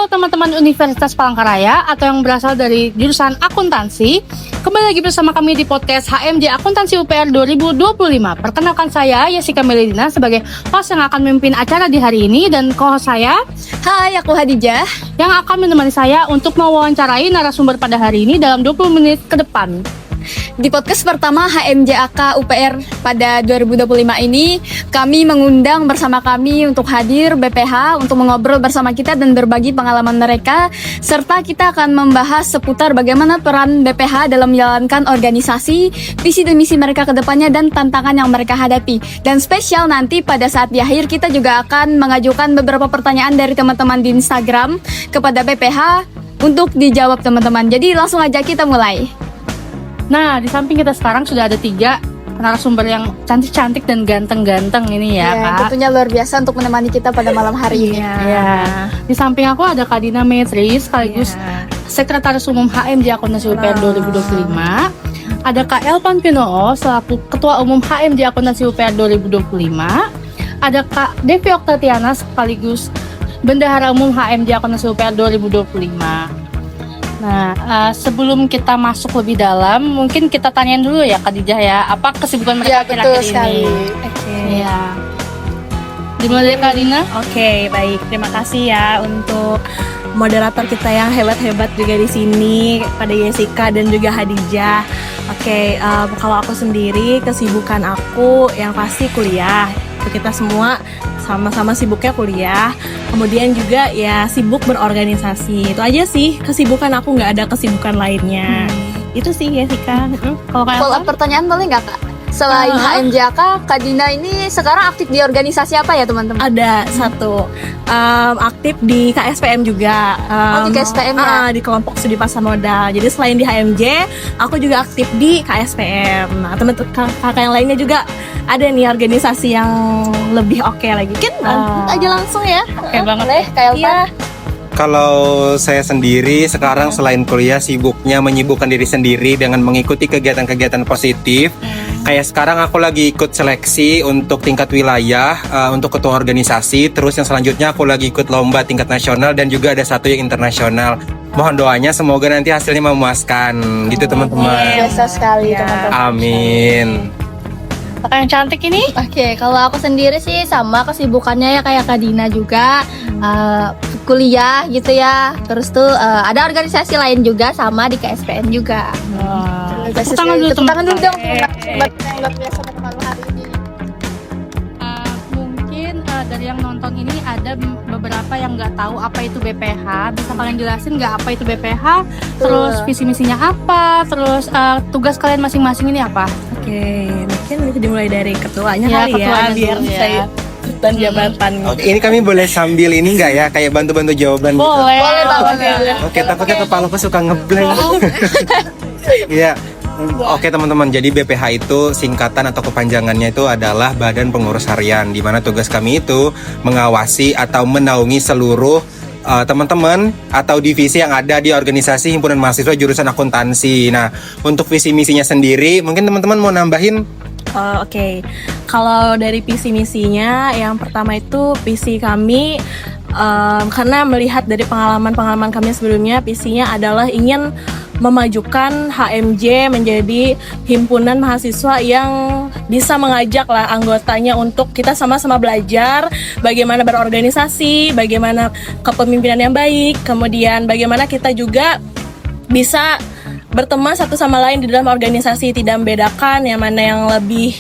Halo teman-teman Universitas Palangkaraya atau yang berasal dari jurusan akuntansi. Kembali lagi bersama kami di podcast HMJ Akuntansi UPR 2025. Perkenalkan saya Yesika Melidina sebagai host yang akan memimpin acara di hari ini, dan co-host saya, Hai, aku Hadijah, yang akan menemani saya untuk mewawancarai narasumber pada hari ini dalam 20 menit ke depan. di podcast pertama HMJAK UPR pada 2025 ini, kami mengundang bersama kami untuk hadir BPH untuk mengobrol bersama kita dan berbagi pengalaman mereka, serta kita akan membahas seputar bagaimana peran BPH dalam menjalankan organisasi, visi dan misi mereka ke depannya, dan tantangan yang mereka hadapi. Dan spesial nanti pada saat di akhir kita juga akan mengajukan beberapa pertanyaan dari teman-teman di Instagram kepada BPH untuk dijawab teman-teman. Jadi langsung aja kita mulai. Nah, di samping kita sekarang sudah ada 3 narasumber yang cantik-cantik dan ganteng-ganteng ini ya, Kak. Tentunya luar biasa untuk menemani kita pada malam hari ini. Ya. Di samping aku ada Kak Dina Metri sekaligus Sekretaris Umum HMJ Akuntansi UPR 2025. Ada Kak Elvan Pinoo selaku Ketua Umum HMJ Akuntansi UPR 2025. Ada Kak Devi Oktatiana sekaligus Bendahara Umum HMJ Akuntansi UPR 2025. Nah, sebelum kita masuk lebih dalam, mungkin kita tanyain dulu ya Kak Dijah ya, apa kesibukan mereka akhir-akhir ini? Oke. Iya. Dimulai dari Kak Dina? Oke, baik. Terima kasih ya untuk moderator kita yang hebat-hebat juga di sini, pada Yesika dan juga Hadijah. Oke, kalau aku sendiri, kesibukan aku yang pasti kuliah. Itu kita semua sama-sama sibuknya kuliah. Kemudian juga ya sibuk berorganisasi. Itu aja sih kesibukan aku, nggak ada kesibukan lainnya. Itu sih Yesika. Kalau kayak Follow up pertanyaan boleh nggak Kak? Selain HMJAK, Kak Dina ini sekarang aktif di organisasi apa ya teman-teman? Ada satu aktif di KSPM juga. Di KSPM ya? Di kelompok studi pasar modal. Jadi selain di HMJ, aku juga aktif di KSPM. Nah, teman-teman kakak yang lainnya juga ada nih organisasi yang lebih oke lagi. Kan aja langsung ya. Oke banget. Boleh, Kak Elvan? Iya. Kalau saya sendiri sekarang selain kuliah sibuknya menyibukkan diri sendiri dengan mengikuti kegiatan-kegiatan positif. Kayak sekarang aku lagi ikut seleksi untuk tingkat wilayah untuk ketua organisasi. Terus yang selanjutnya aku lagi ikut lomba tingkat nasional dan juga ada satu yang internasional. Mohon doanya semoga nanti hasilnya memuaskan gitu teman-teman. Biasa sekali teman-teman. Amin. Kakak yang cantik ini? Oke, kalau aku sendiri sih sama kesibukannya ya kayak Kak Dina juga, kuliah gitu ya. Terus tuh ada organisasi lain juga sama di KSPN juga. Tepuk tangan dulu, Tepuk tangan dulu dong. teman-teman. Yang luar biasa pada malam hari ini. Mungkin dari yang nonton ini ada beberapa yang nggak tahu apa itu BPH. Bisa kalian jelasin nggak apa itu BPH? Terus visi misinya apa? Terus tugas kalian masing-masing ini apa? Oke, mungkin bisa dimulai dari ketuanya Ya, kali ketuanya ya, biar dulu ya. saya dan jabatan. Oke, ini kami boleh sambil ini nggak ya kayak bantu-bantu jawaban gitu? Boleh. Boleh banget. Oke, takutnya kepalaku suka ngeblank. Iya. Oke teman-teman, jadi BPH itu singkatan atau kepanjangannya itu adalah Badan Pengurus Harian, di mana tugas kami itu mengawasi atau menaungi seluruh teman-teman atau divisi yang ada di organisasi himpunan mahasiswa jurusan akuntansi. Nah, untuk visi misinya sendiri, mungkin teman-teman mau nambahin? Oke, kalau dari visi misinya, yang pertama itu visi kami karena melihat dari pengalaman kami sebelumnya, visinya adalah ingin memajukan HMJ menjadi himpunan mahasiswa yang bisa mengajak lah anggotanya untuk kita sama-sama belajar bagaimana berorganisasi, bagaimana kepemimpinan yang baik, kemudian bagaimana kita juga bisa berteman satu sama lain di dalam organisasi, tidak membedakan yang mana yang lebih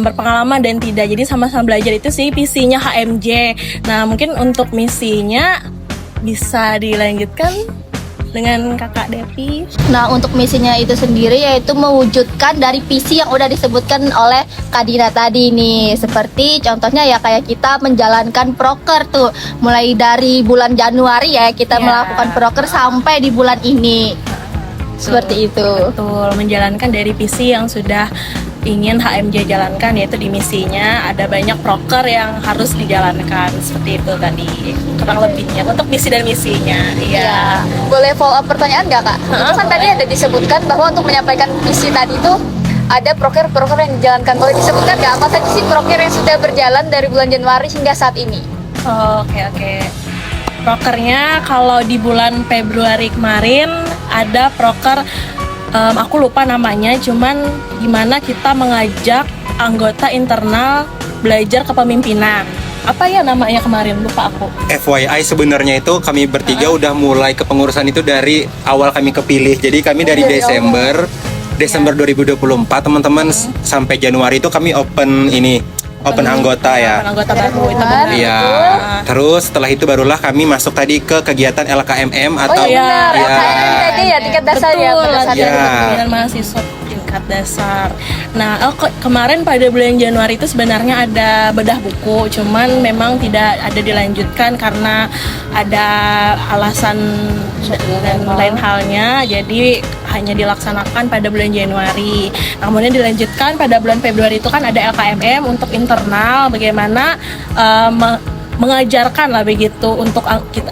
berpengalaman dan tidak. Jadi sama-sama belajar, itu sih visinya HMJ. Nah, mungkin untuk misinya bisa dilanjutkan dengan Kakak Devi. Nah, untuk misinya itu sendiri yaitu mewujudkan dari visi yang udah disebutkan oleh Kak Dina tadi nih. Seperti contohnya ya kayak kita menjalankan proker tuh. Mulai dari bulan Januari ya kita melakukan proker sampai di bulan ini. Seperti itu. Betul, menjalankan dari visi yang sudah ingin HMJ jalankan, yaitu di misinya ada banyak proker yang harus dijalankan, seperti itu tadi kurang lebihnya untuk misi dan misinya. Iya. Boleh follow up pertanyaan nggak Kak? Itu kan tadi ada disebutkan bahwa untuk menyampaikan visi tadi itu ada proker-proker yang dijalankan. Boleh disebutkan nggak apa saja sih proker yang sudah berjalan dari bulan Januari hingga saat ini? Oke. prokernya kalau di bulan Februari kemarin ada proker, aku lupa namanya, cuman gimana kita mengajak anggota internal belajar kepemimpinan. Apa ya namanya kemarin, lupa aku. FYI sebenarnya itu kami bertiga udah mulai kepengurusan itu dari awal kami kepilih. Jadi kami dari Desember 2024 teman-teman sampai Januari itu kami open anggota ya. Anggota baru itu benar. Iya. Terus setelah itu barulah kami masuk tadi ke kegiatan LKMM atau benar, ya. LKMM tadi ya tingkat dasar ya, Betul, pada saat ya. itu. Pembinaan mahasiswa tingkat dasar. Nah, kemarin pada bulan Januari itu sebenarnya ada bedah buku, cuman memang tidak ada dilanjutkan karena ada alasan dan lain halnya, jadi hanya dilaksanakan pada bulan Januari. Nah, kemudian dilanjutkan pada bulan Februari itu kan ada LKMM untuk internal, bagaimana mengajarkan lah begitu untuk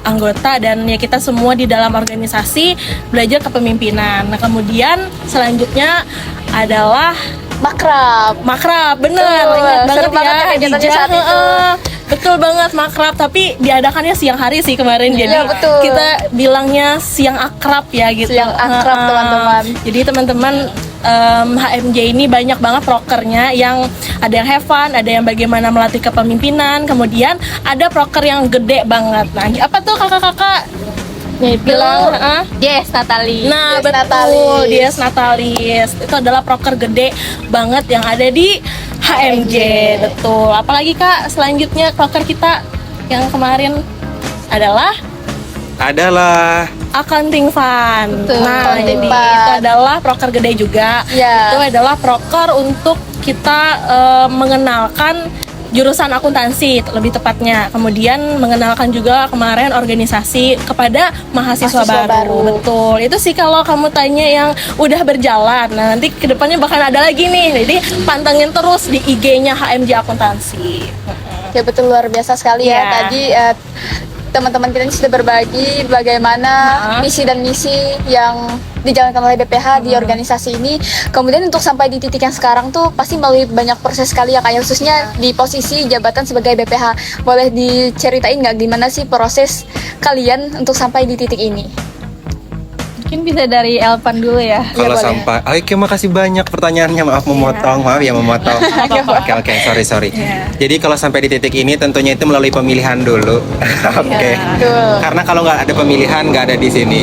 anggota dan ya kita semua di dalam organisasi belajar kepemimpinan. Nah, kemudian selanjutnya adalah makrab, bener, ingat banget seru banget ya ya, kegiatannya Adijah, saat itu. betul banget makrab, tapi diadakannya siang hari sih kemarin, jadi betul. kita bilangnya siang akrab ya gitu. Siang akrab, teman-teman. Jadi teman-teman, HMJ ini banyak banget prokernya, yang ada yang have fun, ada yang bagaimana melatih kepemimpinan, kemudian ada proker yang gede banget. Nah, apa tuh kakak-kakak? Bilang, Yes, Natali. nah Dies betul, Natalis. Dies Natalis itu adalah proker gede banget yang ada di HMJ, betul. Apalagi kak, selanjutnya proker kita yang kemarin adalah accounting fund. Betul, Nah, accounting jadi fund. itu adalah proker gede juga. Ya. Itu adalah proker untuk kita mengenalkan jurusan akuntansi lebih tepatnya. Kemudian mengenalkan juga kemarin organisasi kepada mahasiswa baru. Betul. Itu sih kalau kamu tanya yang udah berjalan. Nah, nanti kedepannya bakal ada lagi nih. Jadi pantengin terus di IG-nya HMJ Akuntansi. Ya betul, luar biasa sekali ya. Iya. Tadi teman-teman kita ini sudah berbagi bagaimana misi dan misi yang dijalankan oleh BPH di organisasi ini. Kemudian untuk sampai di titik yang sekarang tuh pasti melalui banyak proses sekali ya, kayak khususnya di posisi jabatan sebagai BPH. Boleh diceritain nggak gimana sih proses kalian untuk sampai di titik ini? Mungkin bisa dari Elvan dulu ya. Kalau boleh. sampai, oke, makasih banyak pertanyaannya, maaf memotong, maaf ya memotong. Oke, sorry. Jadi kalau sampai di titik ini tentunya itu melalui pemilihan dulu. Oke. Karena kalau nggak ada pemilihan nggak ada di sini.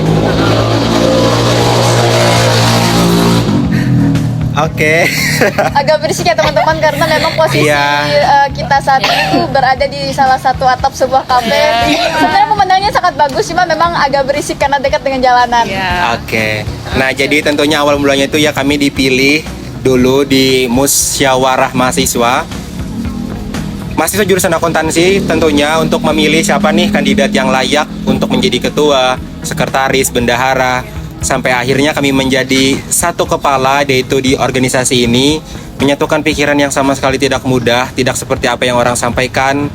Oke. Agak berisik ya teman-teman, karena memang posisi Iya. kita saat ini tuh berada di salah satu atap sebuah kafe. Sebenarnya pemandangannya sangat bagus, cuma memang agak berisik karena dekat dengan jalanan. Oke. Nah, jadi tentunya awal mulanya itu ya kami dipilih dulu di musyawarah mahasiswa. Mahasiswa jurusan akuntansi tentunya untuk memilih siapa nih kandidat yang layak untuk menjadi ketua, sekretaris, bendahara. Sampai akhirnya kami menjadi satu kepala, yaitu di organisasi ini. Menyatukan pikiran yang sama sekali tidak mudah, tidak seperti apa yang orang sampaikan.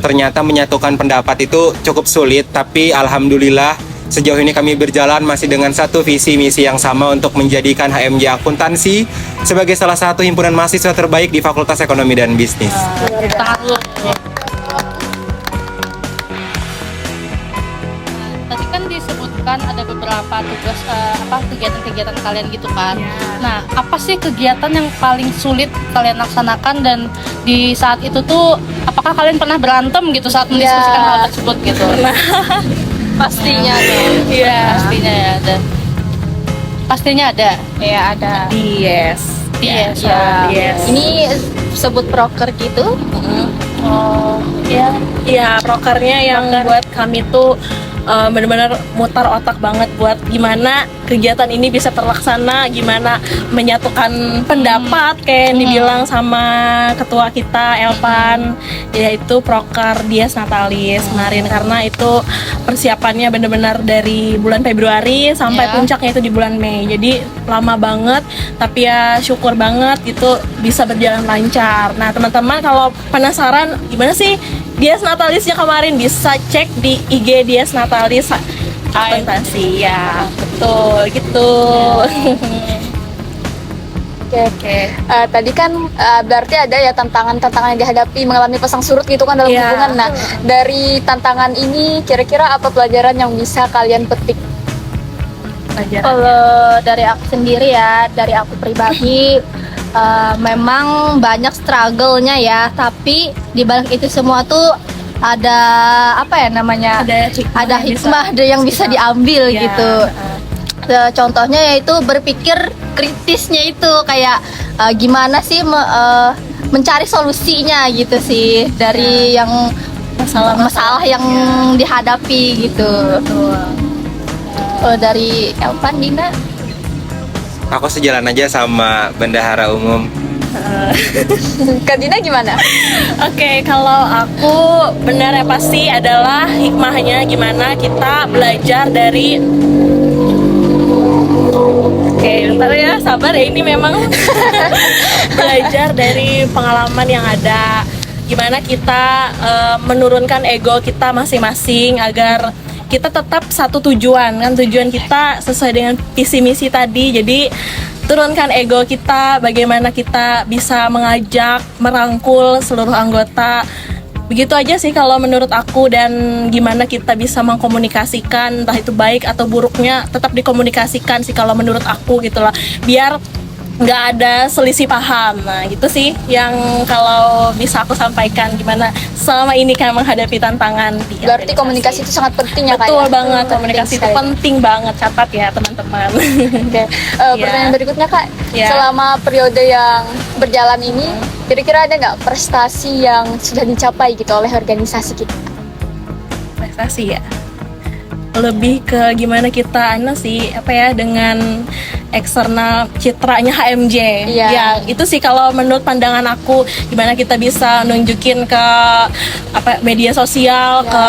Ternyata menyatukan pendapat itu cukup sulit, tapi alhamdulillah sejauh ini kami berjalan masih dengan satu visi misi yang sama untuk menjadikan HMJ Akuntansi sebagai salah satu himpunan mahasiswa terbaik di Fakultas Ekonomi dan Bisnis. Tadi kan disebutkan ada beberapa tugas kegiatan-kegiatan kalian gitu kan. Nah, apa sih kegiatan yang paling sulit kalian laksanakan, dan di saat itu tuh apakah kalian pernah berantem gitu saat mendiskusikan hal tersebut gitu? Pastinya ada. Iya. Pastinya ya ada. Pastinya ada. Iya, ada. Yes. Yes. Yes. Ini sebut proker gitu. Oh, Iya, prokernya yang buat kami tuh benar-benar mutar otak banget buat gimana kegiatan ini bisa terlaksana, gimana menyatukan pendapat kayak yang dibilang sama ketua kita Elvan, yaitu proker Dies Natalis kemarin, karena itu persiapannya benar-benar dari bulan Februari sampai puncaknya itu di bulan Mei, jadi lama banget, tapi ya syukur banget itu bisa berjalan lancar. Nah teman-teman kalau penasaran gimana sih Dies Natalisnya kemarin, bisa cek di IG Dies Natalis Akuntansi ya, betul gitu. Oke. Tadi kan berarti ada ya tantangan-tantangan yang dihadapi mengalami pasang surut gitu kan dalam Iya. hubungan. Nah, dari tantangan ini kira-kira apa pelajaran yang bisa kalian petik? Kalau dari aku sendiri ya, dari aku pribadi memang banyak struggle-nya ya, tapi di balik itu semua tuh ada apa ya namanya? Ada hikmah yang bisa diambil Iya. gitu. Contohnya yaitu berpikir kritisnya itu kayak gimana sih mencari solusinya gitu sih dari yang masalah yang dihadapi gitu. Dari Elvan, Dina. Aku sejalan aja sama bendahara umum. Kak Dina gimana? Oke, kalau aku benar ya pasti adalah hikmahnya gimana kita belajar dari. Oke, bentar ya, sabar ya, ini memang belajar dari pengalaman yang ada. Gimana kita menurunkan ego kita masing-masing agar kita tetap satu tujuan kan, tujuan kita sesuai dengan visi misi tadi. Jadi turunkan ego kita, bagaimana kita bisa mengajak, merangkul seluruh anggota. Begitu aja sih kalau menurut aku, dan gimana kita bisa mengkomunikasikan entah itu baik atau buruknya tetap dikomunikasikan sih kalau menurut aku gitu lah, biar nggak ada selisih paham. Nah gitu sih yang kalau bisa aku sampaikan gimana selama ini kan menghadapi tantangan di Berarti organisasi. komunikasi itu sangat penting ya, Kak? Betul ya? banget, komunikasi itu sekali. penting banget, catat ya teman-teman. Oke. Pertanyaan berikutnya, Kak. Iya. Selama periode yang berjalan ini, kira-kira ada nggak prestasi yang sudah dicapai gitu oleh organisasi kita? Prestasi ya, lebih ke gimana kita dengan eksternal citranya HMJ. Iya. Ya itu sih kalau menurut pandangan aku, gimana kita bisa nunjukin ke media sosial, ke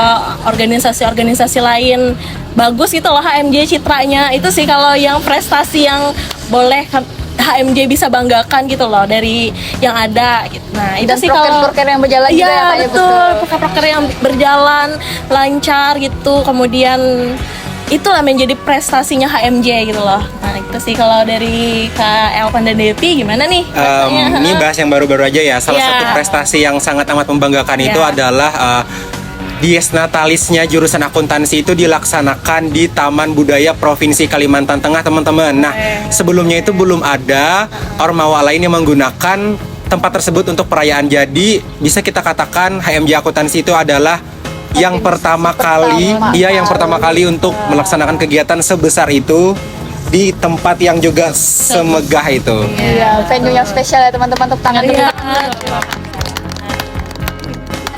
organisasi-organisasi lain, bagus gitu loh HMJ citranya. Itu sih kalau yang prestasi yang boleh HMJ bisa banggakan gitu loh dari yang ada gitu. Nah itu Dan sih kalau proker-proker yang berjalan juga ya, iya Kak, ya? betul, proker-proker yang berjalan lancar gitu, kemudian itulah menjadi prestasinya HMJ gitu loh. Nah itu sih kalau dari Kak Elvan dan Devi gimana nih? Ini bahas yang baru-baru aja ya. Salah Iya. satu prestasi yang sangat amat membanggakan itu Iya. adalah Dies Natalisnya jurusan akuntansi itu dilaksanakan di Taman Budaya Provinsi Kalimantan Tengah, teman-teman. Nah, sebelumnya itu belum ada ormawa lain yang menggunakan tempat tersebut untuk perayaan. Jadi, bisa kita katakan HMJ Akuntansi itu adalah yang pertama kali untuk melaksanakan kegiatan sebesar itu di tempat yang juga semegah itu. Iya, venue yang spesial ya teman-teman, tepuk tangan dulu.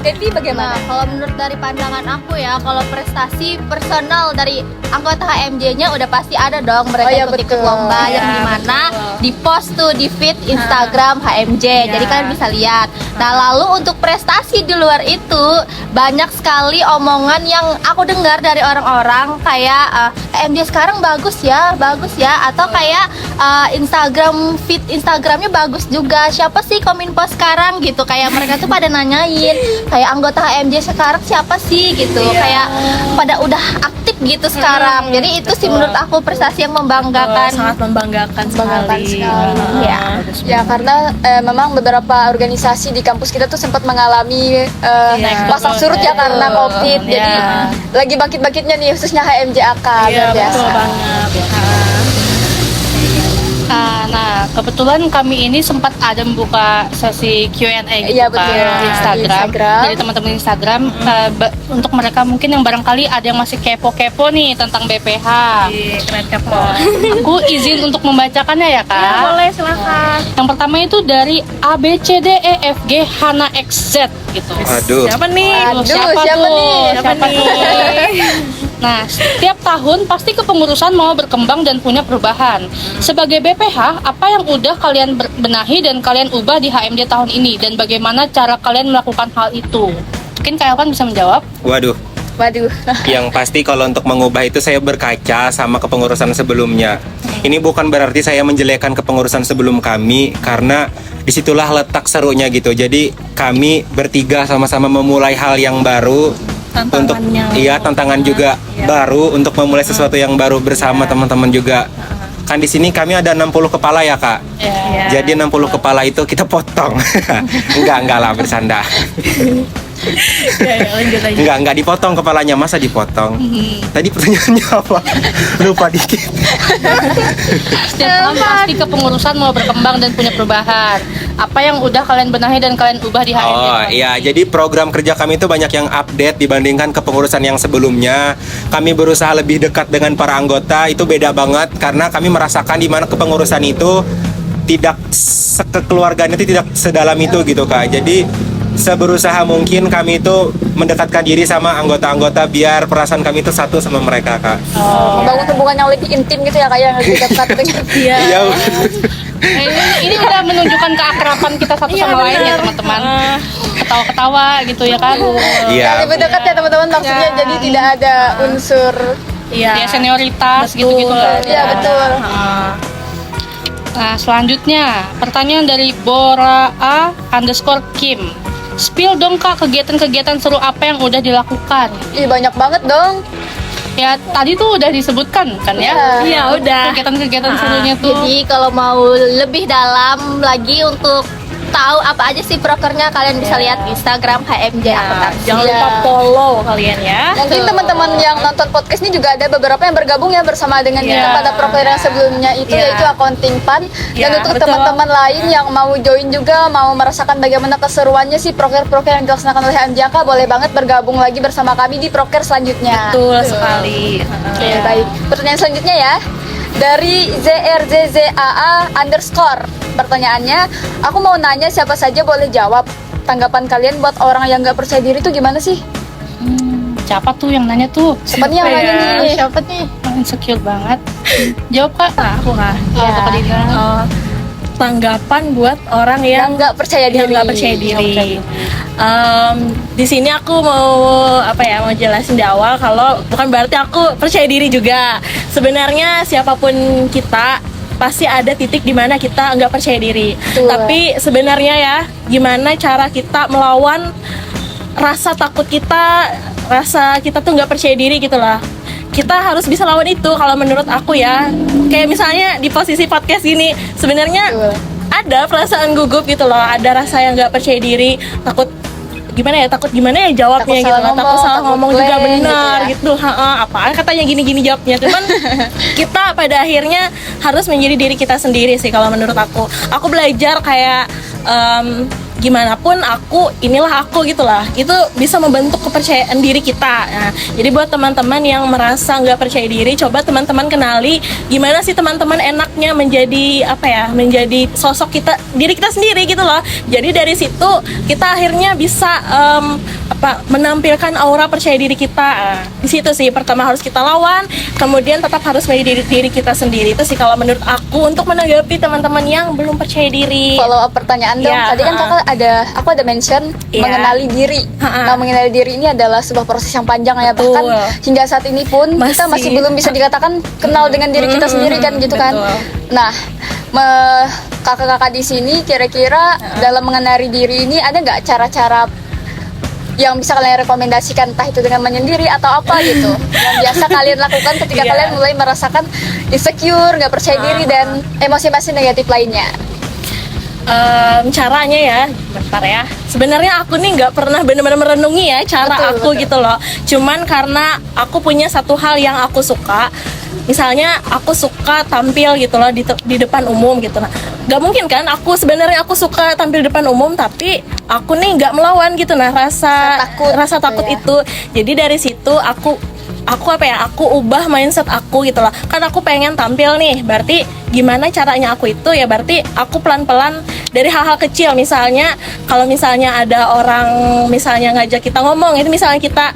Devi bagaimana? Nah, kalau menurut dari pandangan aku ya, kalau prestasi personal dari anggota HMJ-nya udah pasti ada dong. Mereka Oh, iya, ikut-ikut betul. lomba yang Iya, dimana di post tuh di feed Instagram HMJ. Jadi kalian bisa lihat. Nah, lalu untuk prestasi di luar itu banyak sekali omongan yang aku dengar dari orang-orang kayak HMJ sekarang bagus ya, atau kayak Instagram feed Instagramnya bagus juga. Siapa sih Kominfo sekarang gitu? Kayak mereka tuh pada nanyain kayak anggota HMJ sekarang siapa sih gitu, kayak pada udah aktif gitu sekarang. Jadi itu sih menurut aku prestasi yang membanggakan. Sangat membanggakan sekali. Ya. Ya karena memang beberapa organisasi di kampus kita tuh sempat mengalami pasang surut ya karena COVID. Iya. Jadi lagi bangkit-bangkitnya nih khususnya HMJ AK. Iya luar biasa. betul banget. Nah, kebetulan kami ini sempat ada membuka sesi Q&A gitu Iya, kan betul. di Instagram. Di Instagram. Dari teman-teman Instagram untuk mereka mungkin yang barangkali ada yang masih kepo-kepo nih tentang BPH. Keren kepo. Aku izin untuk membacakannya ya, Kak. Ya, boleh silakan. Yang pertama itu dari ABCDEFG Hana XZ gitu. Aduh. Siapa nih? Aduh, siapa tuh? nih? Siapa nih? Nah, setiap tahun pasti kepengurusan mau berkembang dan punya perubahan. Sebagai BPH, apa yang udah kalian benahi dan kalian ubah di HMJ tahun ini? Dan bagaimana cara kalian melakukan hal itu? Mungkin Kak Elvan bisa menjawab? Waduh. Yang pasti kalau untuk mengubah itu saya berkaca sama kepengurusan sebelumnya. Ini bukan berarti saya menjelekkan kepengurusan sebelum kami, karena disitulah letak serunya gitu. Jadi kami bertiga sama-sama memulai hal yang baru. Untuk tantangan juga baru untuk memulai sesuatu yang baru bersama teman-teman juga. kan di sini kami ada 60 kepala ya kak. Ya. Jadi 60 kepala itu kita potong. enggak lah, bercanda. Ya, lanjut. Enggak dipotong kepalanya, masa dipotong? Tadi pertanyaannya apa? Lupa dikit. Setiap tahun pasti kepengurusan mau berkembang dan punya perubahan. Apa yang udah kalian benahi dan kalian ubah di HMJ? Oh iya, jadi program kerja kami itu banyak yang update dibandingkan kepengurusan yang sebelumnya. Kami berusaha lebih dekat dengan para anggota, itu beda banget karena kami merasakan di mana kepengurusan itu tidak sekeluargaan itu tidak sedalam itu gitu kak. Jadi seberusaha mungkin kami itu mendekatkan diri sama anggota-anggota biar perasaan kami itu satu sama mereka kak. Membangun hubungan yang lebih intim gitu ya, kayak yang lebih dekat dengan Iya. Ini udah menunjukkan keakraban kita satu sama lain ya teman-teman. Ketawa-ketawa gitu ya kan. Iya. lebih dekat ya teman-teman, maksudnya jadi tidak ada unsur Ya senioritas gitu-gitu kan. Iya betul. Nah selanjutnya pertanyaan dari Bora_A_Kim. Spill dong kak kegiatan-kegiatan seru apa yang udah dilakukan. Ih banyak banget dong. Ya tadi tuh udah disebutkan kan ya. Iya, udah. Kegiatan-kegiatan serunya tuh. Jadi kalau mau lebih dalam lagi untuk tahu apa aja sih prokernya, kalian bisa lihat di Instagram HMJ Akuntansi. Jangan lupa follow kalian ya. Mungkin teman-teman yang nonton podcast ini juga ada beberapa yang bergabung ya bersama dengan kita pada proker yang sebelumnya itu, Iya. yaitu accounting fund. Dan Iya, untuk betul. teman-teman lain yang mau join juga, mau merasakan bagaimana keseruannya sih proker-proker yang dilaksanakan oleh HMJK, boleh banget bergabung lagi bersama kami di proker selanjutnya. Betul sekali. Oke, baik. Pertanyaan selanjutnya ya. Dari ZRZZAA_. Pertanyaannya, aku mau nanya siapa saja boleh jawab. Tanggapan kalian buat orang yang nggak percaya diri itu gimana sih? Siapa tuh yang nanya tuh? Siapa nih yang Siapa nanya ya? nih? Siapa nih? Insecure banget. Jawab kak. Aku kah? Oh, Kak Dina. Tanggapan buat orang Yang nggak percaya yang diri. nggak percaya diri. Di sini aku mau mau jelasin di awal kalau bukan berarti aku percaya diri juga. Sebenarnya siapapun kita pasti ada titik di mana kita nggak percaya diri. Betul. Tapi sebenarnya ya, gimana cara kita melawan rasa takut kita, rasa kita tuh nggak percaya diri gitu lah. Kita harus bisa lawan itu kalau menurut aku ya. Kayak misalnya di posisi podcast gini, sebenarnya Betul. ada perasaan gugup gitu loh, ada rasa yang nggak percaya diri, takut gimana ya jawabnya Takut gitu salah loh, takut ngomong, salah takut ngomong juga blank benar gitu gitu, apaan katanya gini-gini jawabnya, cuman kita pada akhirnya harus menjadi diri kita sendiri sih kalau menurut aku belajar kayak gimana pun inilah aku gitu lah, itu bisa membentuk kepercayaan diri kita. Nah, jadi buat teman-teman yang merasa nggak percaya diri, coba teman-teman kenali gimana sih teman-teman enaknya menjadi menjadi sosok diri kita sendiri gitu loh. Jadi dari situ kita akhirnya bisa menampilkan aura percaya diri kita. Di situ sih pertama harus kita lawan, kemudian tetap harus menjadi diri kita sendiri. Itu sih kalau menurut aku untuk menanggapi teman-teman yang belum percaya diri. Follow up pertanyaan dong. Iya, Tadi kan aku ada mention Iya. mengenali diri. Nah, mengenali diri ini adalah sebuah proses yang panjang ya. Betul. Bahkan hingga saat ini pun kita masih belum bisa dikatakan kenal dengan diri kita sendiri kan gitu kan. betul. Nah, kakak-kakak di sini kira-kira dalam mengenali diri ini ada nggak cara-cara yang bisa kalian rekomendasikan, entah itu dengan menyendiri atau apa gitu, yang biasa kalian lakukan ketika Iya. kalian mulai merasakan insecure, nggak percaya diri dan emosi-emosi negatif lainnya? Caranya ya, bentar ya. Sebenarnya aku nih nggak pernah benar-benar merenungi ya cara Betul. gitu loh. Cuman karena aku punya satu hal yang aku suka. Misalnya aku suka tampil gitu loh di depan umum gitu. Nah, nggak mungkin kan aku suka tampil di depan umum tapi aku nih nggak melawan gitu. Nah, rasa takut gitu ya. itu. Jadi dari situ aku ubah mindset aku gitu loh. Kan aku pengen tampil nih, berarti gimana caranya aku itu ya, berarti aku pelan-pelan dari hal-hal kecil. Misalnya kalau misalnya ada orang misalnya ngajak kita ngomong, itu misalnya kita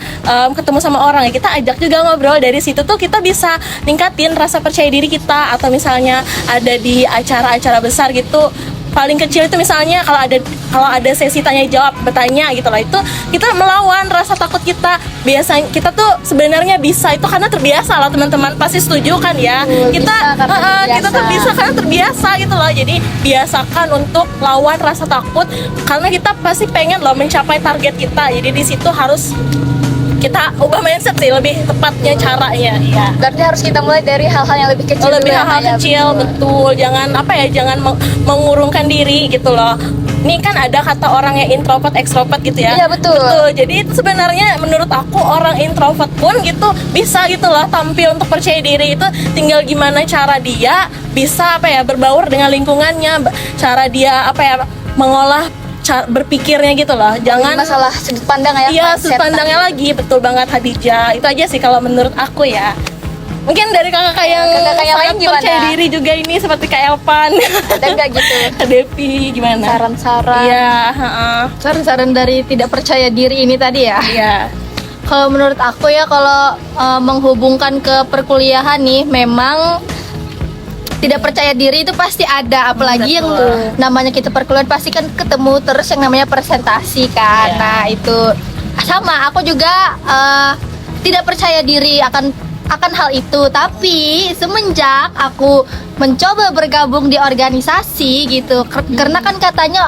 ketemu sama orang ya, kita ajak juga ngobrol. Dari situ tuh kita bisa ningkatin rasa percaya diri kita. Atau misalnya ada di acara-acara besar gitu, paling kecil itu misalnya kalau ada sesi tanya jawab, bertanya gitu lah, itu kita melawan rasa takut kita. Biasanya kita tuh sebenarnya bisa itu karena terbiasa lah, teman-teman pasti setuju kan ya. Kita tuh bisa karena terbiasa gitu loh. Jadi biasakan untuk lawan rasa takut karena kita pasti pengen loh mencapai target kita. Jadi di situ harus kita ubah mindset sih, lebih tepatnya caranya ya. Berarti harus kita mulai dari hal-hal yang lebih kecil Lebih dulu ya, hal-hal Kak, ya? kecil, betul. Jangan jangan mengurungkan diri gitu loh. Ini kan ada kata orang yang introvert, extrovert gitu ya. Iya, betul. Jadi itu sebenarnya menurut aku orang introvert pun gitu bisa gitu loh tampil untuk percaya diri. Itu tinggal gimana cara dia bisa berbaur dengan lingkungannya, cara dia mengolah berpikirnya gitu loh. Jangan Masalah sudut pandang ya. iya, mindset. sudut pandangnya lagi, betul banget Hadijah. Itu aja sih kalau menurut aku ya. Mungkin dari kakak yang Kakak yang lain sangat gimana? percaya diri juga ini seperti Kak Elpan. Ada nggak gitu Kak Devi gimana? saran-saran? Iya, heeh. Saran-saran dari tidak percaya diri ini tadi ya. Iya. Kalau menurut aku ya, kalau menghubungkan ke perkuliahan nih, memang tidak percaya diri itu pasti ada, apalagi yang namanya kita perkuliahan pasti kan ketemu terus yang namanya presentasi kan. Iya. Nah itu sama, aku juga tidak percaya diri akan hal itu, tapi semenjak aku mencoba bergabung di organisasi gitu, karena kan katanya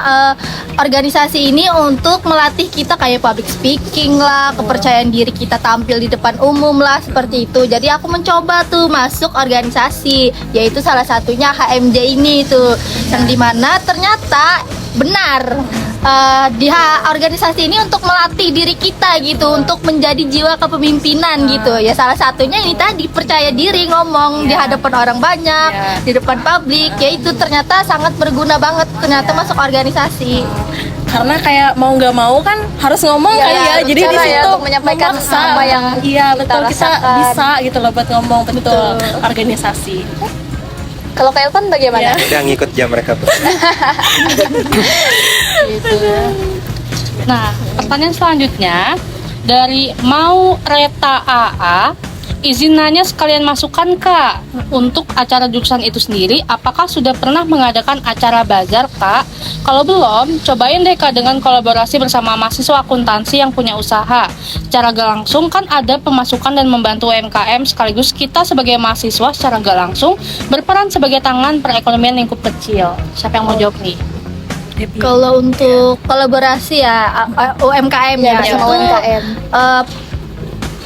organisasi ini untuk melatih kita kayak public speaking lah, kepercayaan diri kita tampil di depan umum lah, seperti itu. Jadi aku mencoba tuh masuk organisasi, yaitu salah satunya HMJ ini tuh, yang dimana ternyata benar di organisasi ini untuk melatih diri kita gitu, untuk menjadi jiwa kepemimpinan gitu ya. Salah satunya ini tadi, percaya diri ngomong di hadapan orang banyak, di depan publik, ya itu ternyata sangat berguna banget ternyata masuk organisasi. Karena kayak mau nggak mau kan harus ngomong Iya, kan ya. Jadi di bicara ya, situ untuk menyampaikan memaksa. apa yang iya kita betul, kita rasakan. bisa gitu loh buat ngomong, betul. Organisasi. Kalau Kak Elvan bagaimana? Iya. Udah ngikut jam mereka tuh. Gitu. Nah, pertanyaan selanjutnya dari Mau Reta AA, izin nanya sekalian masukan Kak, untuk acara jurusan itu sendiri, apakah sudah pernah mengadakan acara bazar Kak? Kalau belum, cobain deh Kak dengan kolaborasi bersama mahasiswa akuntansi yang punya usaha. Secara gak langsung kan ada pemasukan dan membantu UMKM, sekaligus kita sebagai mahasiswa secara gak langsung berperan sebagai tangan perekonomian lingkup kecil. Siapa yang mau jawab nih? Kalau untuk kolaborasi ya UMKM ya, bersama itu, UMKM.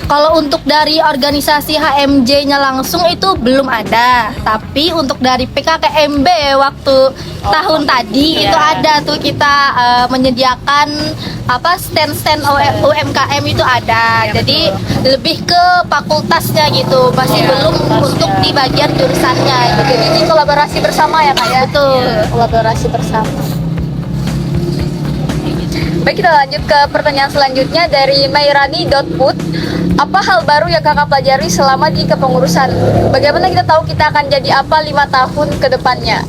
kalau untuk dari organisasi HMJ-nya langsung itu belum ada, tapi untuk dari PKKMB waktu tahun tadi itu ada tuh, kita menyediakan stand-stand UMKM itu ada. Jadi lebih ke fakultasnya gitu, masih belum untuk di bagian jurusannya gitu. Jadi ini kolaborasi bersama ya Kak ya? Betul. Kolaborasi bersama. Baik, kita lanjut ke pertanyaan selanjutnya dari Mairani.put. Apa hal baru yang kakak pelajari selama di kepengurusan? Bagaimana kita tahu kita akan jadi apa 5 tahun ke depannya?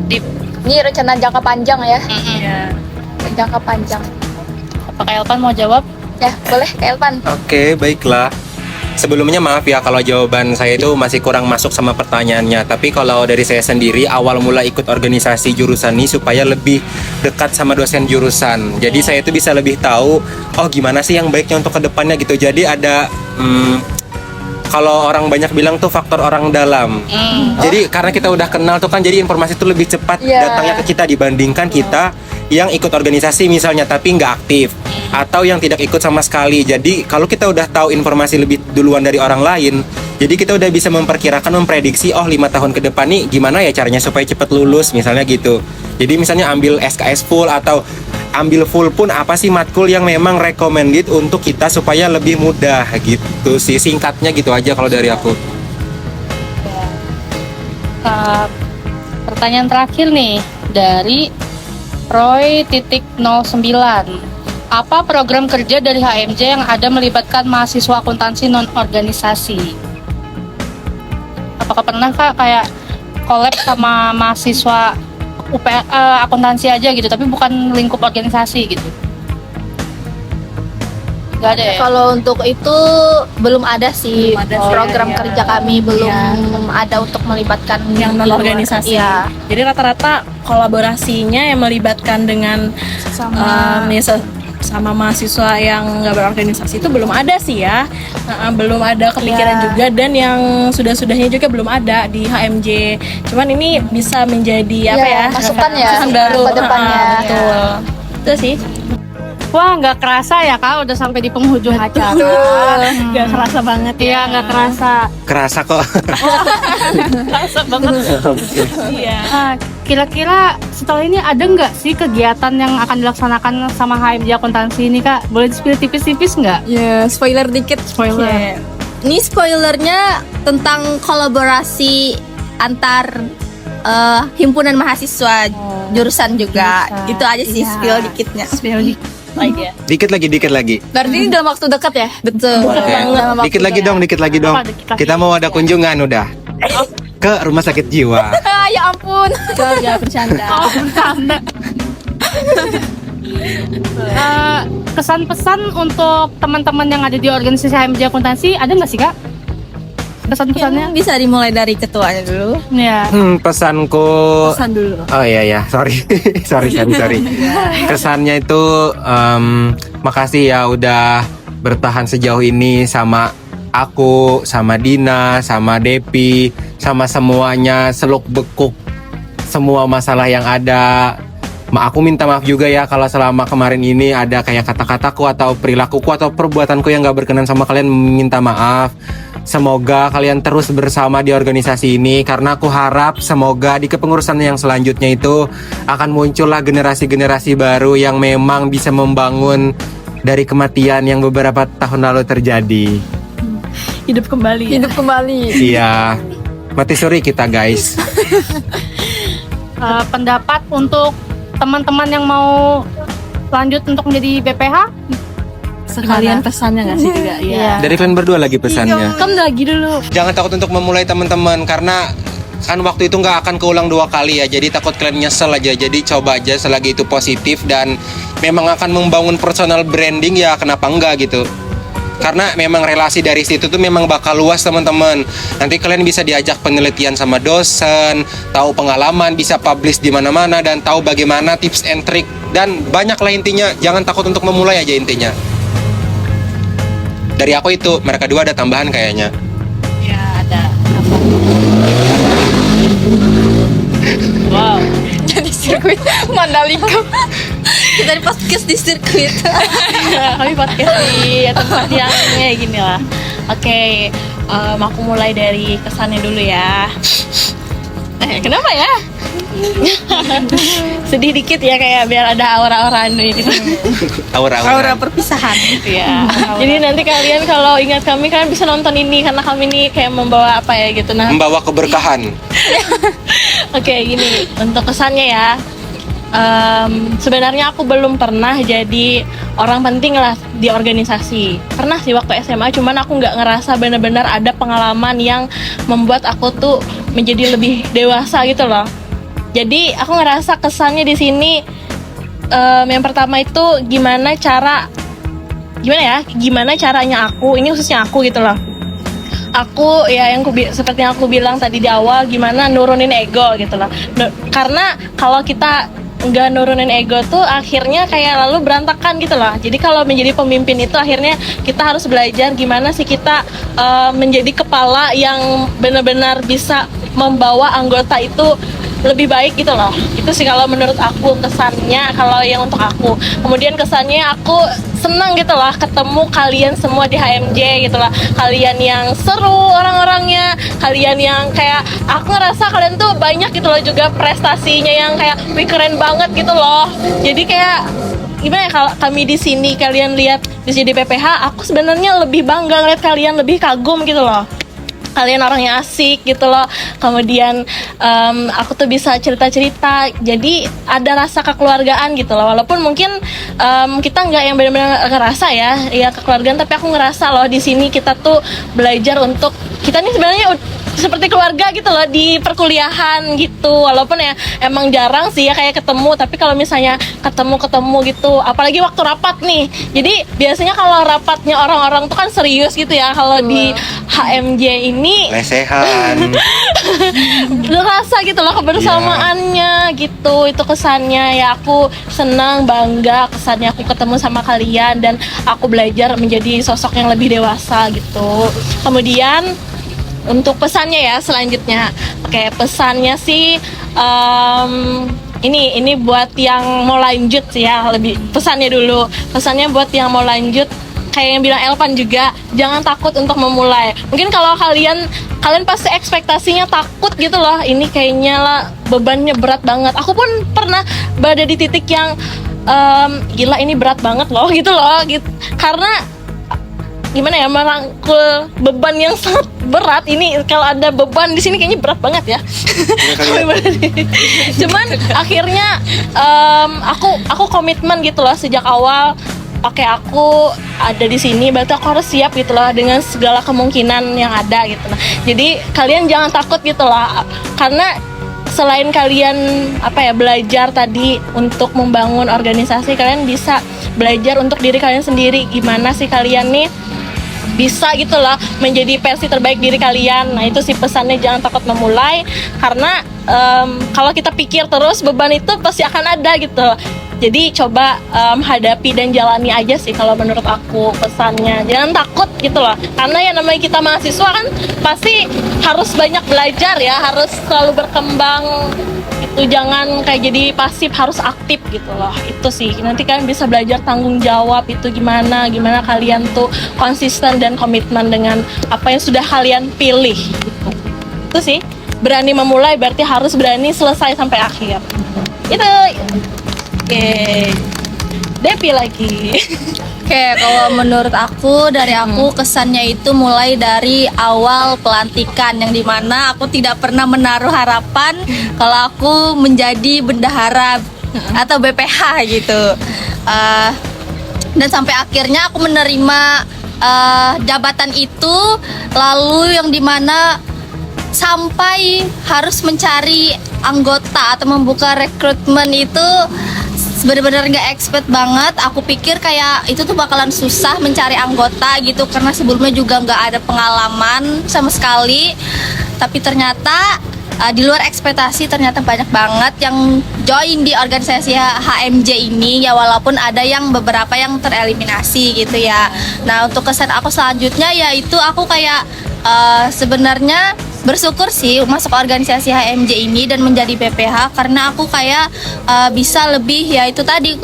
Deep. Ini rencana jangka panjang ya? Iya. Jangka panjang. Apakah Elvan mau jawab? Ya, boleh Kak Elvan. Oke, baiklah. Sebelumnya maaf ya kalau jawaban saya itu masih kurang masuk sama pertanyaannya. Tapi kalau dari saya sendiri, awal mula ikut organisasi jurusan ini supaya lebih dekat sama dosen jurusan. Jadi saya itu bisa lebih tahu, oh gimana sih yang baiknya untuk kedepannya gitu. Jadi ada kalau orang banyak bilang tuh faktor orang dalam. Jadi karena kita udah kenal tuh kan, jadi informasi itu lebih cepat datangnya ke kita dibandingkan kita yang ikut organisasi misalnya tapi nggak aktif, atau yang tidak ikut sama sekali. Jadi kalau kita udah tahu informasi lebih duluan dari orang lain, jadi kita udah bisa memprediksi, oh 5 tahun ke depan nih gimana ya caranya supaya cepat lulus misalnya gitu. Jadi misalnya ambil SKS full atau ambil full pun apa sih matkul yang memang recommended untuk kita supaya lebih mudah gitu sih, singkatnya gitu aja kalau dari aku. Pertanyaan terakhir nih dari Roy.09. Apa program kerja dari HMJ yang ada melibatkan mahasiswa akuntansi non-organisasi? Apakah pernah Kak kayak collab sama mahasiswa akuntansi aja gitu, tapi bukan lingkup organisasi gitu? Gak ada ya? Kalau untuk itu belum ada sih, Belum ada sih, program ya. kerja kami belum ada untuk melibatkan Yang non organisasi. Iya. Jadi rata-rata kolaborasinya yang melibatkan dengan sama mahasiswa yang nggak berorganisasi itu belum ada sih ya. Belum ada kepikiran juga, dan yang sudah-sudahnya juga belum ada di HMJ. Cuman ini bisa menjadi apa ya? masukan ya Masukan baru ke depannya. Betul. Itu sih. Wah, nggak kerasa ya Kak, udah sampai di penghujung acara. Gak kerasa banget ya. Iya, nggak kerasa. Kerasa kok. Kerasa banget. Iya. Nah, kira-kira setelah ini ada nggak sih kegiatan yang akan dilaksanakan sama HMJ Akuntansi ini Kak? Boleh di-spill tipis-tipis nggak? Ya, spoiler dikit. Spoiler. Ini spoilernya tentang kolaborasi antar himpunan mahasiswa jurusan juga. Jurusan. Itu aja sih Iya. spill dikitnya. Spill Lagi ya. Dikit lagi. Berarti ini dalam waktu dekat ya? Betul. Oke. Dalam waktu Dikit lagi dong. Apa, dikit lagi? Kita mau ada kunjungan udah. Ke rumah sakit jiwa. Ya ampun. Jangan bercanda. Oh, bercanda. Kesan-pesan untuk teman-teman yang ada di organisasi HMJ Akuntansi ada nggak sih Kak? Kesan-pesannya? Bisa dimulai dari ketuanya dulu. Ya. Pesanku. Pesan dulu. Oh iya, sorry. sorry. Kesannya itu makasih ya udah bertahan sejauh ini sama aku, sama Dina, sama Depi, sama semuanya seluk bekuk semua masalah yang ada. Aku minta maaf juga ya kalau selama kemarin ini ada kayak kata-kataku atau perilakuku atau perbuatanku yang gak berkenan sama kalian, minta maaf. Semoga kalian terus bersama di organisasi ini, karena aku harap semoga di kepengurusan yang selanjutnya itu akan muncullah generasi-generasi baru yang memang bisa membangun dari kematian yang beberapa tahun lalu terjadi. Hidup kembali. Ya? Hidup kembali. Iya, mati suri kita guys. Pendapat untuk teman-teman yang mau lanjut untuk menjadi BPH? Sekalian pesannya nggak sih juga? Iya. Dari kalian berdua lagi pesannya. Kamu lagi dulu. Jangan takut untuk memulai teman-teman, karena kan waktu itu nggak akan keulang 2 kali ya. Jadi takut kalian nyesel aja. Jadi coba aja selagi itu positif dan memang akan membangun personal branding ya, kenapa enggak gitu. Karena memang relasi dari situ tuh memang bakal luas teman-teman. Nanti kalian bisa diajak penelitian sama dosen, tahu pengalaman, bisa publish di mana-mana dan tahu bagaimana tips and trick dan banyak lah intinya. Jangan takut untuk memulai aja intinya. Dari aku itu, mereka dua ada tambahan kayaknya. Ya ada. Apa? Wow. Jadi sirkuit Mandalika. Kita di podcast di sirkuit. Kami podcast di tempat yang kayak gini lah. Oke, aku mulai dari kesannya dulu ya. Kenapa ya? Sedih dikit ya, kayak biar ada aura-aura gitu. Aura-aura. Perpisahan. Ya. Jadi nanti kalian kalau ingat kami kan bisa nonton ini karena kami ini kayak membawa apa ya gitu. Nah, Membawa keberkahan. oke, gini untuk kesannya ya. Sebenarnya aku belum pernah jadi orang penting lah di organisasi. Pernah sih waktu SMA, cuman aku nggak ngerasa benar-benar ada pengalaman yang membuat aku tuh menjadi lebih dewasa gitu loh. Jadi aku ngerasa kesannya di sini yang pertama itu gimana caranya aku, ini khususnya aku gitu loh. Aku ya seperti yang aku bilang tadi di awal, gimana nurunin ego gitu loh. Karena kalau kita nggak nurunin ego tuh akhirnya kayak lalu berantakan gitu loh. Jadi kalau menjadi pemimpin itu akhirnya kita harus belajar gimana sih kita menjadi kepala yang benar-benar bisa membawa anggota itu lebih baik gitu loh. Itu sih kalau menurut aku kesannya, kalau yang untuk aku. Kemudian kesannya aku senang gitu lah ketemu kalian semua di HMJ gitu lah. Kalian yang seru orang-orangnya, kalian yang kayak aku ngerasa kalian tuh banyak gitu loh juga prestasinya yang kayak wih keren banget gitu loh. Jadi kayak gimana ya, kalau kami di sini kalian lihat di sini di PPH, aku sebenarnya lebih bangga ngeliat kalian, lebih kagum gitu loh. Kalian orangnya asik gitu loh. Kemudian aku tuh bisa cerita-cerita, jadi ada rasa kekeluargaan gitu loh. Walaupun mungkin kita nggak yang benar-benar ngerasa ya kekeluargaan, tapi aku ngerasa loh di sini kita tuh belajar untuk kita nih sebenarnya seperti keluarga gitu loh di perkuliahan gitu. Walaupun ya emang jarang sih ya kayak ketemu, tapi kalau misalnya ketemu gitu, apalagi waktu rapat nih. Jadi biasanya kalau rapatnya orang-orang tuh kan serius gitu ya. Kalau di HMJ ini Lesehan. terasa gitu loh kebersamaannya gitu. Itu kesannya ya, aku senang, bangga kesannya aku ketemu sama kalian dan aku belajar menjadi sosok yang lebih dewasa gitu. Kemudian untuk pesannya ya selanjutnya, oke, pesannya sih ini buat yang mau lanjut sih ya, lebih pesannya dulu. Pesannya buat yang mau lanjut, kayak yang bilang Elvan juga, jangan takut untuk memulai. Mungkin kalau kalian pasti ekspektasinya takut gitu loh, ini kayaknya lah bebannya berat banget. Aku pun pernah berada di titik yang gila ini berat banget loh gitu loh gitu. Karena gimana ya, merangkul beban yang sangat berat ini, kalau ada beban di sini kayaknya berat banget ya. Cuman akhirnya aku komitmen gitu loh sejak awal. Oke, aku ada di sini, berarti aku harus siap gitu loh dengan segala kemungkinan yang ada gitu loh. Jadi kalian jangan takut gitu loh, karena selain kalian belajar tadi untuk membangun organisasi, kalian bisa belajar untuk diri kalian sendiri, gimana sih kalian nih bisa gitu loh menjadi versi terbaik diri kalian. Nah itu sih pesannya, jangan takut memulai, karena kalau kita pikir terus beban itu pasti akan ada gitu. Jadi coba hadapi dan jalani aja sih kalau menurut aku pesannya. Jangan takut gitu loh, karena ya namanya kita mahasiswa kan pasti harus banyak belajar ya, harus selalu berkembang itu. Jangan kayak jadi pasif, harus aktif gitu loh. Itu sih, nanti kalian bisa belajar tanggung jawab itu gimana kalian tuh konsisten dan komitmen dengan apa yang sudah kalian pilih gitu. Itu sih, berani memulai berarti harus berani selesai sampai akhir. Itu. Oke, Depi lagi. Oke, kalau menurut aku, dari aku kesannya itu mulai dari awal pelantikan, yang dimana aku tidak pernah menaruh harapan kalau aku menjadi bendahara atau BPH gitu. Dan sampai akhirnya aku menerima jabatan itu, lalu yang dimana sampai harus mencari anggota atau membuka rekrutmen itu benar-benar nggak expect banget. Aku pikir kayak itu tuh bakalan susah mencari anggota gitu, karena sebelumnya juga nggak ada pengalaman sama sekali. Tapi ternyata di luar ekspektasi, ternyata banyak banget yang join di organisasi HMJ ini ya, walaupun ada yang beberapa yang tereliminasi gitu ya. Nah untuk kesan aku selanjutnya yaitu aku kayak sebenarnya bersyukur sih masuk organisasi HMJ ini dan menjadi BPH, karena aku kayak bisa lebih ya itu tadi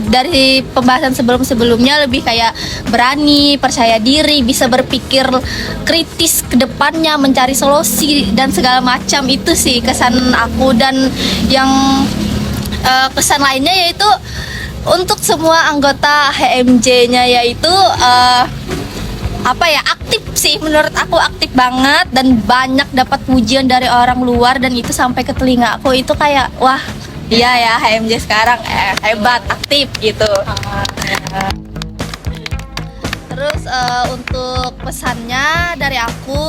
dari pembahasan sebelumnya lebih kayak berani, percaya diri, bisa berpikir kritis ke depannya, mencari solusi dan segala macam. Itu sih kesan aku. Dan yang kesan lainnya yaitu untuk semua anggota HMJ-nya yaitu aktif sih, menurut aku aktif banget dan banyak dapat pujian dari orang luar, dan itu sampai ke telinga aku. Itu kayak wah iya ya HMJ sekarang hebat, aktif gitu. Terus untuk pesannya dari aku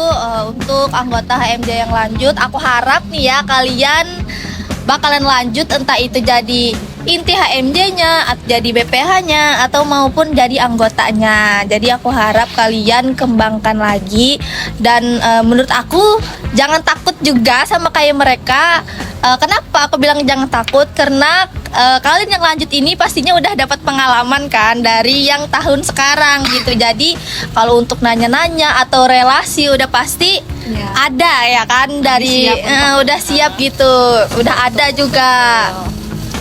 untuk anggota HMJ yang lanjut, aku harap nih ya kalian bakalan lanjut, entah itu jadi inti HMJ-nya, jadi BPH-nya, atau maupun jadi anggotanya. Jadi aku harap kalian kembangkan lagi. Dan menurut aku jangan takut juga sama kayak mereka. Kenapa aku bilang jangan takut? Karena kalian yang lanjut ini pastinya udah dapat pengalaman kan dari yang tahun sekarang gitu. Jadi kalau untuk nanya-nanya atau relasi udah pasti ada ya kan, dari udah siap gitu, udah ada juga.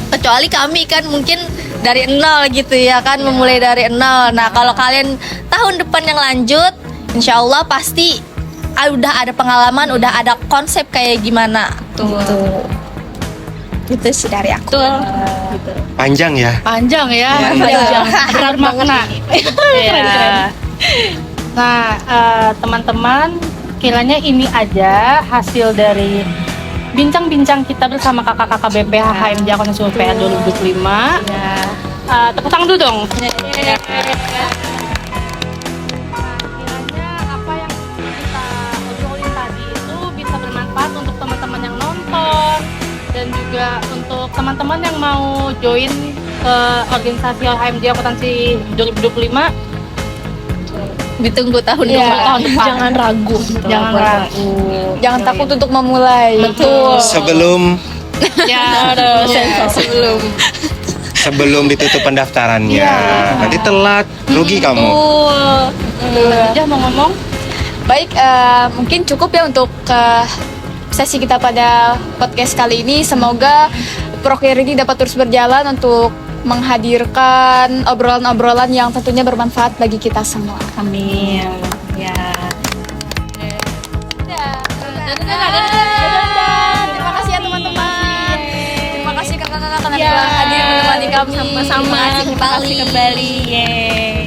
Kecuali kami kan mungkin dari nol gitu ya kan, memulai dari nol. Nah kalau kalian tahun depan yang lanjut, insya Allah pasti udah ada pengalaman, udah ada konsep kayak gimana tuh. Itu sih dari aku. Gitu. Panjang ya. Panjang ya, Panjang. berat makna. Iya. Nah, teman-teman, kiranya ini aja hasil dari bincang-bincang kita bersama kakak-kakak BPH HMJ Akuntansi UPR 2025. Tepuk tangan dulu dong. Kiranya apa yang kita obrolin tadi itu bisa bermanfaat untuk teman-teman yang nonton, dan juga untuk teman-teman yang mau join ke organisasi HMJ Akuntansi 2025. Ditunggu tahun Tahun depan. Jangan ragu. Jangan ragu. Jangan takut untuk memulai. Betul. Sebelum Sebelum ditutup pendaftarannya, nanti telat, rugi kamu. Udah mau ngomong? Baik, mungkin cukup ya untuk sesi kita pada podcast kali ini. Semoga Proker ini dapat terus berjalan untuk menghadirkan obrolan-obrolan yang tentunya bermanfaat bagi kita semua. Amin. Ya. Terima kasih ya teman-teman. Terima kasih kakak-kakak karena telah hadir menemani kami. Sama-sama. Terima kasih kembali. Yeay.